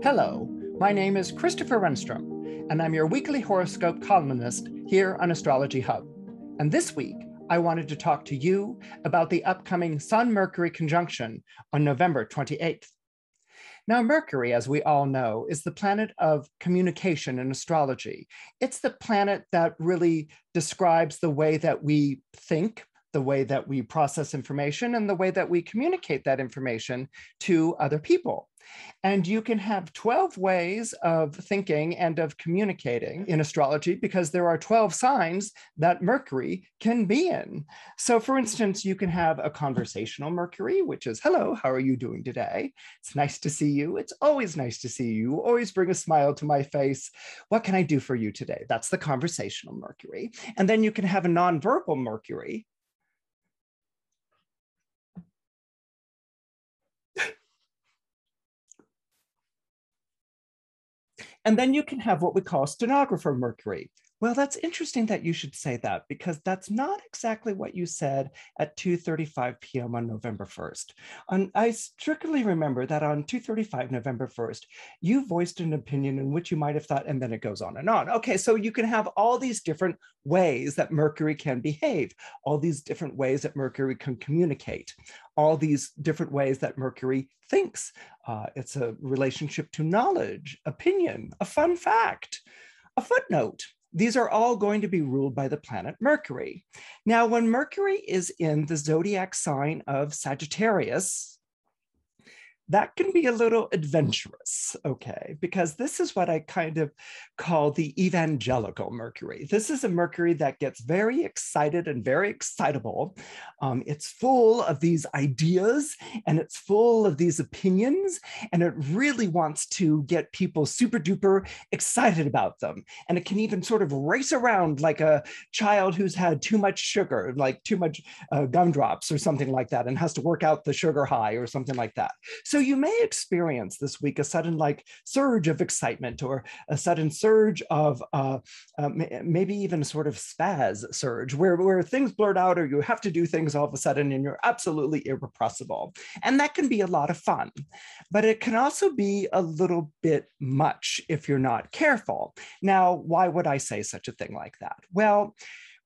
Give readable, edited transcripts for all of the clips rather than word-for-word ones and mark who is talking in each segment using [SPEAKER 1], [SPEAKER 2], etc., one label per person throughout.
[SPEAKER 1] Hello, my name is Christopher Renstrom, and I'm your weekly horoscope columnist here on Astrology Hub. And this week, I wanted to talk to you about the upcoming Sun-Mercury conjunction on November 28th. Now, Mercury, as we all know, is the planet of communication in astrology. It's the planet that really describes the way that we think, the way that we process information, and the way that we communicate that information to other people. And you can have 12 ways of thinking and of communicating in astrology because there are 12 signs that Mercury can be in. So for instance, you can have a conversational Mercury, which is, hello, how are you doing today? It's nice to see you. It's always nice to see you. You always bring a smile to my face. What can I do for you today? That's the conversational Mercury. And then you can have a nonverbal Mercury. And then you can have what we call stenographer Mercury. Well, that's interesting that you should say that because that's not exactly what you said at 2:35 p.m. on November 1st. I strictly remember that on 2:35 November 1st, you voiced an opinion in which you might have thought, and then it goes on and on. Okay, so you can have all these different ways that Mercury can behave, all these different ways that Mercury can communicate, all these different ways that Mercury thinks. It's a relationship to knowledge, opinion, a fun fact, a footnote. These are all going to be ruled by the planet Mercury. Now, when Mercury is in the zodiac sign of Sagittarius, that can be a little adventurous, okay? Because this is what I kind of call the evangelical Mercury. This is a Mercury that gets very excited and very excitable. It's full of these ideas and it's full of these opinions, and it really wants to get people super duper excited about them. And it can even sort of race around like a child who's had too much sugar, like too much gumdrops or something like that, and has to work out the sugar high or something like that. So you may experience this week a sudden like surge of excitement or a sudden surge of maybe even a sort of spaz surge where things blurt out or you have to do things all of a sudden and you're absolutely irrepressible. And that can be a lot of fun, but it can also be a little bit much if you're not careful. Now, why would I say such a thing like that? Well,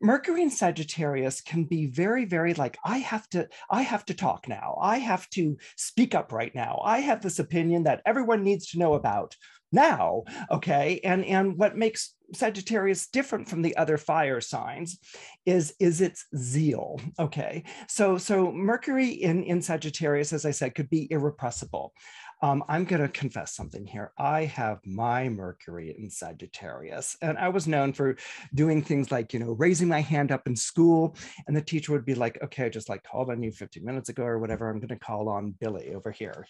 [SPEAKER 1] Mercury in Sagittarius can be very, very like, I have to talk now. I have to speak up right now. I have this opinion that everyone needs to know about now, okay? And what makes Sagittarius different from the other fire signs is its zeal, okay? So Mercury in Sagittarius, as I said, could be irrepressible. I'm going to confess something here. I have my Mercury in Sagittarius, and I was known for doing things like, raising my hand up in school, and the teacher would be like, okay, I just like called on you 15 minutes ago or whatever. I'm going to call on Billy over here,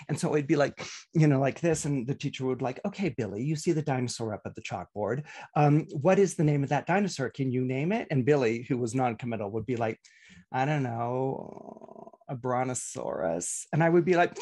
[SPEAKER 1] And so it'd be like, like this, and the teacher would like, okay, Billy, you see the dinosaur up at the chalkboard. What is the name of that dinosaur? Can you name it? And Billy, who was non-committal, would be like, I don't know, a brontosaurus. And I would be like,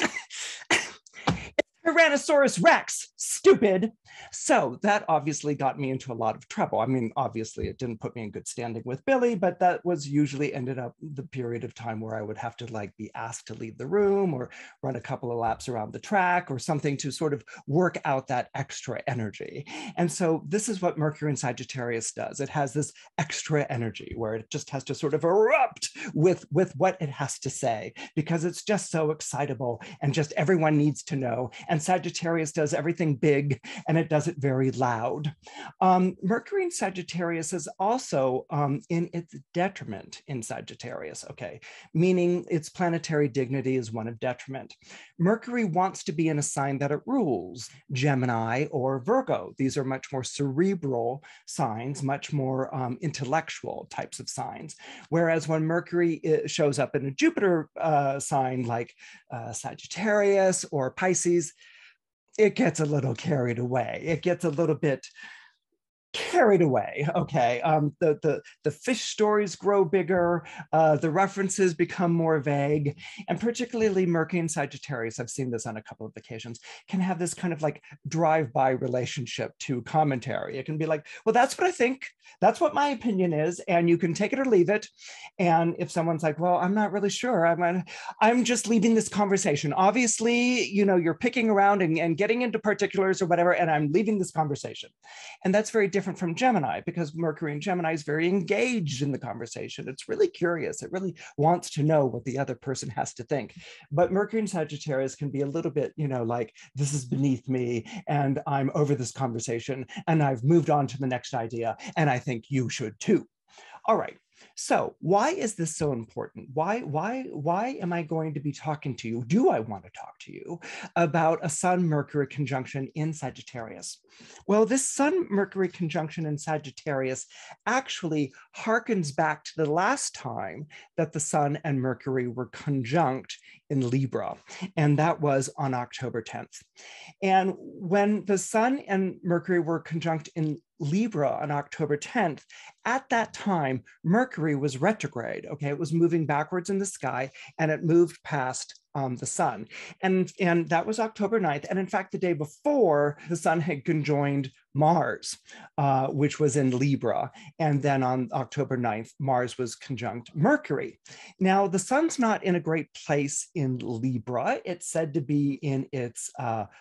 [SPEAKER 1] Tyrannosaurus Rex, stupid. So that obviously got me into a lot of trouble. I mean, obviously it didn't put me in good standing with Billy, but that was usually ended up the period of time where I would have to like be asked to leave the room or run a couple of laps around the track or something to sort of work out that extra energy. And so this is what Mercury in Sagittarius does. It has this extra energy where it just has to sort of erupt with what it has to say because it's just so excitable and just everyone needs to know. And Sagittarius does everything big and it does it very loud. Mercury in Sagittarius is also in its detriment in Sagittarius, okay, meaning its planetary dignity is one of detriment. Mercury wants to be in a sign that it rules, Gemini or Virgo. These are much more cerebral signs, much more intellectual types of signs. Whereas when Mercury shows up in a Jupiter sign like Sagittarius or Pisces, it gets a little carried away. It gets a little bit carried away. Okay, the fish stories grow bigger, the references become more vague, and particularly Mercury and Sagittarius, I've seen this on a couple of occasions, can have this kind of like drive-by relationship to commentary. It can be like, well, that's what I think, that's what my opinion is, and you can take it or leave it. And if someone's like, well, I'm not really sure, I'm just leaving this conversation. Obviously, you're picking around and getting into particulars or whatever, and I'm leaving this conversation. And that's very different from Gemini, because Mercury in Gemini is very engaged in the conversation. It's really curious. It really wants to know what the other person has to think. But Mercury in Sagittarius can be a little bit, like, this is beneath me and I'm over this conversation and I've moved on to the next idea and I think you should too. All right. So why is this so important? Why am I going to be talking to you? Do I want to talk to you about a Sun-Mercury conjunction in Sagittarius? Well, this Sun-Mercury conjunction in Sagittarius actually harkens back to the last time that the Sun and Mercury were conjunct in Libra, and that was on October 10th. And when the Sun and Mercury were conjunct in Libra on October 10th, at that time, Mercury was retrograde. Okay, it was moving backwards in the sky and it moved past the Sun. And that was October 9th. And in fact, the day before, the Sun had conjoined Mars, which was in Libra. And then on October 9th, Mars was conjunct Mercury. Now, the Sun's not in a great place in Libra. It's said to be in its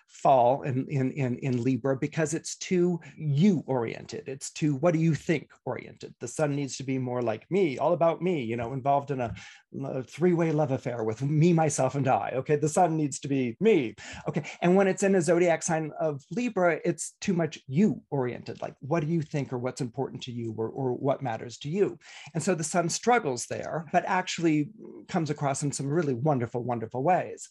[SPEAKER 1] fall in Libra because it's too you-oriented. It's too what do you think oriented. The Sun needs to be more like me, all about me, involved in a three-way love affair with me, myself, and I. Okay, the Sun needs to be me. Okay, and when it's in a zodiac sign of Libra, it's too much you-oriented. Like, what do you think, or what's important to you, or what matters to you? And so the Sun struggles there, but actually comes across in some really wonderful, wonderful ways.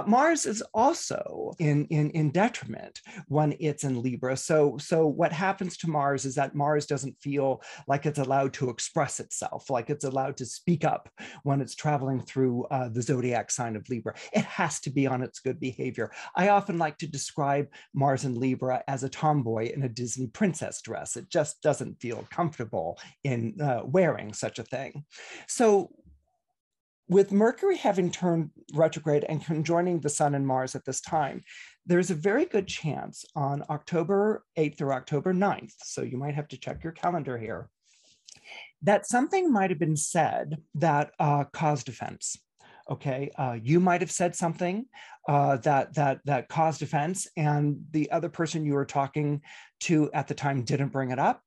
[SPEAKER 1] Mars is also in detriment when it's in Libra. So what happens to Mars is that Mars doesn't feel like it's allowed to express itself, like it's allowed to speak up when it's traveling through the zodiac sign of Libra. It has to be on its good behavior. I often like to describe Mars in Libra as a tomboy in a Disney princess dress. It just doesn't feel comfortable in wearing such a thing. So with Mercury having turned retrograde and conjoining the Sun and Mars at this time, there's a very good chance on October 8th or October 9th, so you might have to check your calendar here, that something might have been said that caused offense. Okay, you might have said something that caused offense, and the other person you were talking to at the time didn't bring it up,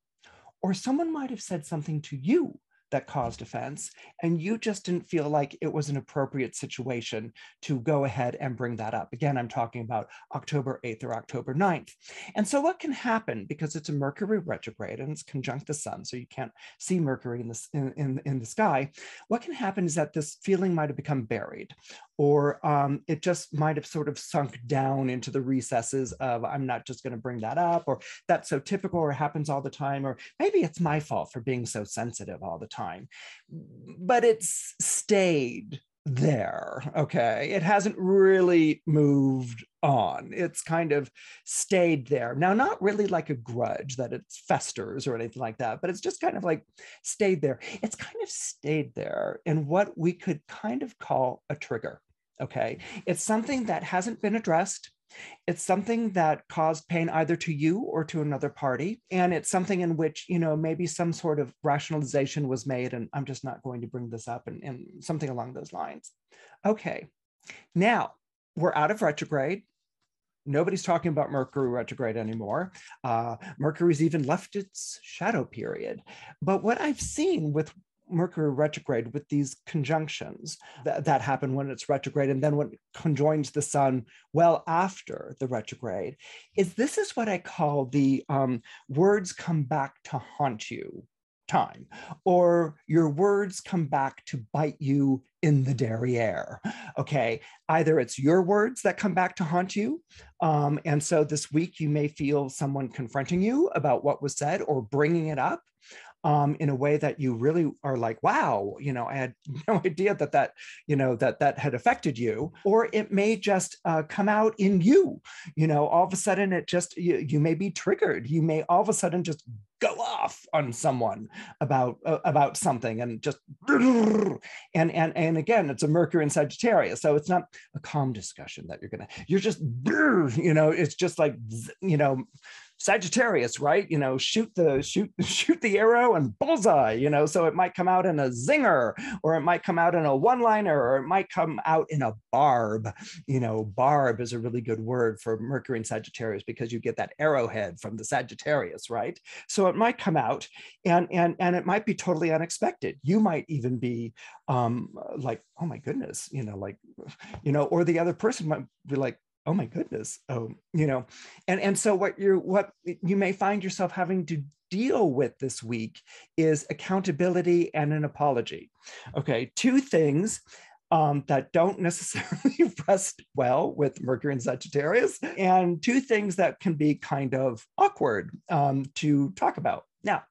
[SPEAKER 1] or someone might have said something to you that caused offense, and you just didn't feel like it was an appropriate situation to go ahead and bring that up. Again, I'm talking about October 8th or October 9th. And so what can happen, because it's a Mercury retrograde and it's conjunct the Sun, so you can't see Mercury in the sky, what can happen is that this feeling might have become buried, or it just might have sort of sunk down into the recesses of, I'm not just going to bring that up, or that's so typical, or happens all the time, or maybe it's my fault for being so sensitive all the time. But it's stayed there, okay? It hasn't really moved on. It's kind of stayed there. Now, not really like a grudge that it festers or anything like that, but it's just kind of like stayed there. It's kind of stayed there in what we could kind of call a trigger, okay? It's something that hasn't been addressed. It's something that caused pain either to you or to another party. And it's something in which, maybe some sort of rationalization was made, and I'm just not going to bring this up, and something along those lines. Okay, now we're out of retrograde. Nobody's talking about Mercury retrograde anymore. Mercury's even left its shadow period. But what I've seen with Mercury retrograde, with these conjunctions that happen when it's retrograde, and then when it conjoins the Sun well after the retrograde, this is what I call the words come back to haunt you time, or your words come back to bite you in the derriere. Okay, either it's your words that come back to haunt you, and so this week you may feel someone confronting you about what was said or bringing it up. in a way that you really are like, wow, I had no idea that that had affected you. Or it may just come out in you, all of a sudden it just, you may be triggered. You may all of a sudden just go off on someone about something, and just and again, it's a Mercury in Sagittarius, so it's not a calm discussion that you're just it's just like Sagittarius, right? Shoot the arrow and bullseye, so it might come out in a zinger, or it might come out in a one-liner, or it might come out in a barb. Barb is a really good word for Mercury and Sagittarius, because you get that arrowhead from the Sagittarius, right? So it might come out, and it might be totally unexpected. You might even be like, oh my goodness, or the other person might be like, oh my goodness. Oh, and so what you may find yourself having to deal with this week is accountability and an apology. Okay, two things that don't necessarily rest well with Mercury and Sagittarius, and two things that can be kind of awkward to talk about. Now,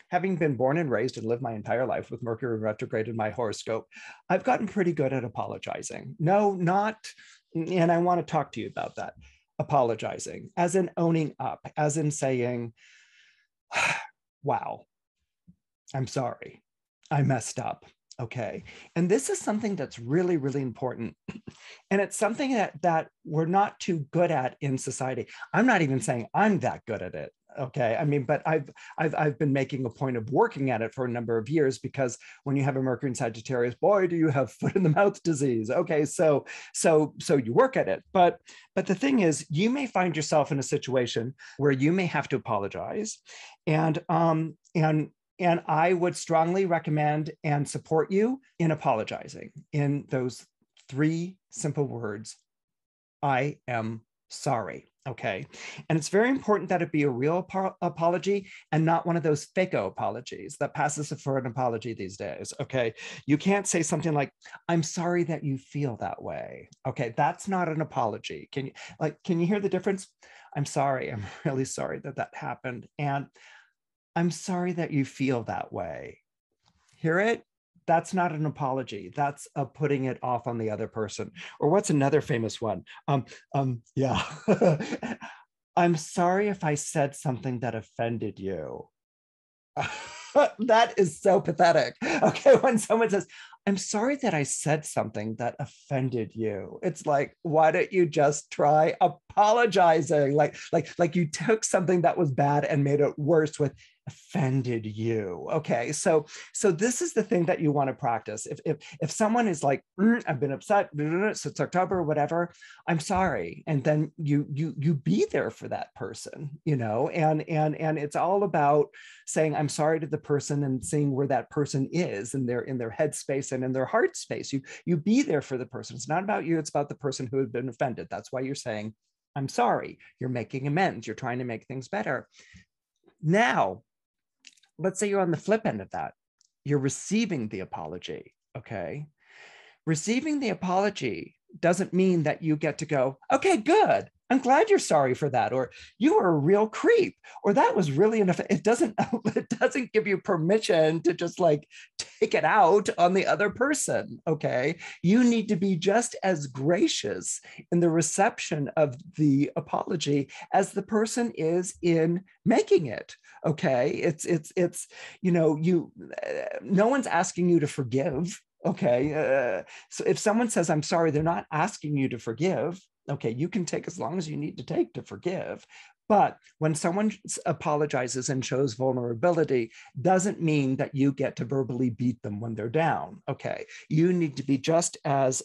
[SPEAKER 1] having been born and raised and lived my entire life with Mercury retrograde in my horoscope, I've gotten pretty good at apologizing. And I want to talk to you about that. Apologizing, as in owning up, as in saying, wow, I'm sorry, I messed up. Okay. And this is something that's really, really important. And it's something that we're not too good at in society. I'm not even saying I'm that good at it. Okay. I mean, but I've been making a point of working at it for a number of years, because when you have a Mercury in Sagittarius, boy, do you have foot in the mouth disease. Okay. So you work at it. But the thing is, you may find yourself in a situation where you may have to apologize. And I would strongly recommend and support you in apologizing in those three simple words: I am sorry. Okay. And it's very important that it be a real apology, and not one of those fake-o apologies that passes for an apology these days. Okay. You can't say something like, I'm sorry that you feel that way. Okay. That's not an apology. Can you hear the difference? I'm sorry. I'm really sorry that happened. And I'm sorry that you feel that way. Hear it? That's not an apology. That's a putting it off on the other person. Or what's another famous one? Yeah. I'm sorry if I said something that offended you. That is so pathetic. Okay, when someone says, I'm sorry that I said something that offended you, it's like, why don't you just try apologizing? Like you took something that was bad and made it worse with offended you. Okay, so this is the thing that you want to practice. If someone is like, I've been upset since October, whatever, I'm sorry, and then you be there for that person, and it's all about saying I'm sorry to the person and seeing where that person is in their headspace and in their heart space. You be there for the person. It's not about you, it's about the person who had been offended. That's why you're saying I'm sorry. You're making amends. You're trying to make things better. Now, let's say you're on the flip end of that. You're receiving the apology. Okay. Receiving the apology doesn't mean that you get to go, okay, good. I'm glad you're sorry for that. Or you were a real creep. Or that was really enough. It doesn't give you permission to just like take it out on the other person. Okay. You need to be just as gracious in the reception of the apology as the person is in making it. Okay. It's no one's asking you to forgive. Okay. So if someone says, I'm sorry, they're not asking you to forgive. Okay. You can take as long as you need to take to forgive. But when someone apologizes and shows vulnerability, doesn't mean that you get to verbally beat them when they're down. Okay. You need to be just as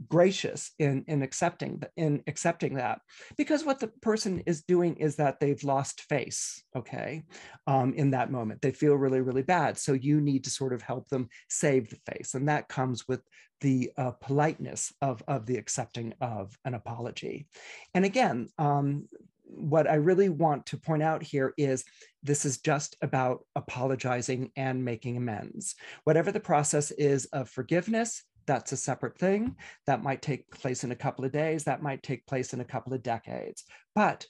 [SPEAKER 1] gracious in accepting that, because what the person is doing is that they've lost face. Okay. In that moment, they feel really, really bad. So you need to sort of help them save the face. And that comes with the politeness of the accepting of an apology. And again, what I really want to point out here is this is just about apologizing and making amends. Whatever the process is of forgiveness, that's a separate thing. That might take place in a couple of days. That might take place in a couple of decades. But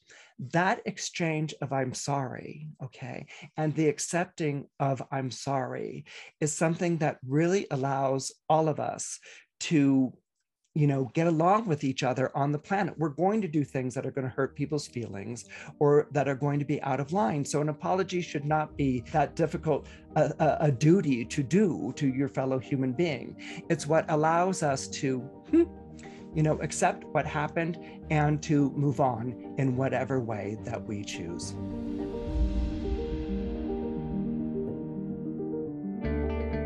[SPEAKER 1] that exchange of I'm sorry, okay, and the accepting of I'm sorry is something that really allows all of us to get along with each other on the planet. We're going to do things that are going to hurt people's feelings or that are going to be out of line. So an apology should not be that difficult a duty to do to your fellow human being. It's what allows us to, accept what happened and to move on in whatever way that we choose.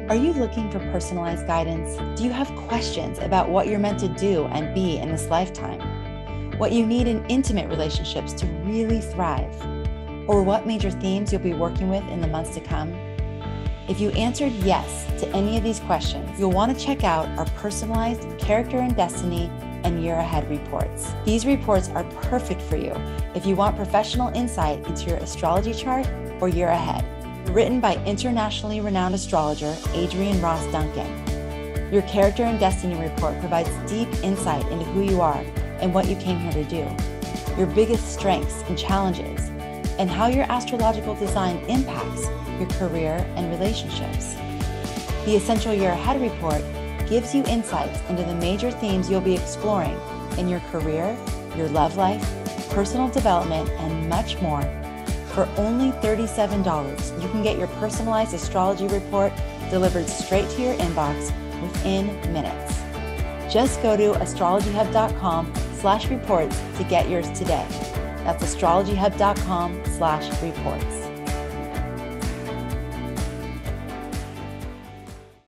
[SPEAKER 2] Are you looking for personalized guidance? Do you have questions about what you're meant to do and be in this lifetime? What you need in intimate relationships to really thrive? Or what major themes you'll be working with in the months to come? If you answered yes to any of these questions, you'll want to check out our personalized character and destiny and year ahead reports. These reports are perfect for you if you want professional insight into your astrology chart or year ahead. Written by internationally renowned astrologer Adrienne Ross Duncan. Your Character and Destiny report provides deep insight into who you are and what you came here to do, your biggest strengths and challenges, and how your astrological design impacts your career and relationships. The Essential Year Ahead report gives you insights into the major themes you'll be exploring in your career, your love life, personal development, and much more. For only $37, you can get your personalized astrology report delivered straight to your inbox within minutes. Just go to astrologyhub.com/reports to get yours today. That's astrologyhub.com/reports.